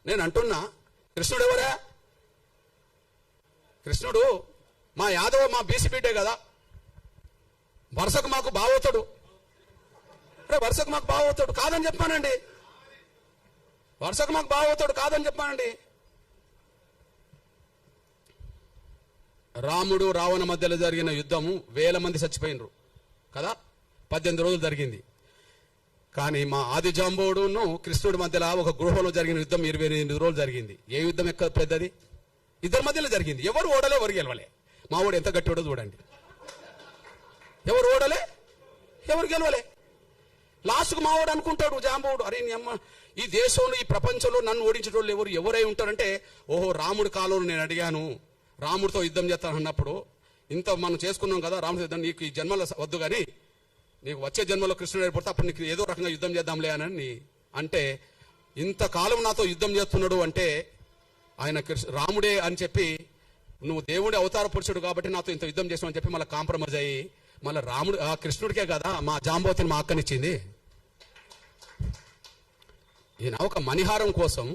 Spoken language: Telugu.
నేను అంటున్నా, కృష్ణుడు ఎవరా? కృష్ణుడు మా యాదవ, మా బీసీ బిడ్డే కదా, వరుసకు మాకు బావవుతాడు. వరుసకు మాకు బావవుతాడు కాదని చెప్పానండి. వరుసకు మాకు బావవుతాడు కాదని చెప్పానండి. రాముడు రావణ మధ్యలో జరిగిన యుద్ధము 1000 మంది చచ్చిపోయినరు కదా, 18 రోజులు జరిగింది. కానీ మా ఆది జాంబవుడును కృష్ణుడి మధ్యలో ఒక గృహంలో జరిగిన యుద్ధం 28 రోజులు జరిగింది. ఏ యుద్ధం ఎక్క పెద్దది? ఇద్దరి మధ్యలో జరిగింది. ఎవరు ఓడలే, ఎవరు గెలవలే. మా ఓడు ఎంత గట్టివాడో చూడండి. ఎవరు ఓడలే, ఎవరు గెలవలే. లాస్ట్కు మా ఓడు అనుకుంటాడు జాంబవుడు, అరే నీ అమ్మ, ఈ దేశంలో ఈ ప్రపంచంలో నన్ను ఓడించేటోళ్ళు ఎవరై ఉంటారంటే, ఓహో రాముడి కాలంలో నేను అడిగాను, రాముడితో యుద్ధం చేస్తాను అన్నప్పుడు, ఇంత మనం చేసుకున్నాం కదా రాముడి యుద్ధం, నీకు ఈ జన్మలో వద్దు కానీ నీకు వచ్చే జన్మలో కృష్ణుడు ఏర్పడితే అప్పుడు నీకు ఏదో రకంగా యుద్ధం చేద్దాంలే అని అంటే, ఇంతకాలం నాతో యుద్ధం చేస్తున్నాడు అంటే ఆయన రాముడే అని చెప్పి, నువ్వు దేవుడి అవతార పురుషుడు కాబట్టి నాతో ఇంత యుద్ధం చేసావు అని చెప్పి మళ్ళీ కాంప్రమైజ్ అయ్యి మళ్ళీ రాముడు ఆ కృష్ణుడికే కదా మా జాంబవతిని మా అక్కనిచ్చింది. ఈయన ఒక మణిహారం కోసం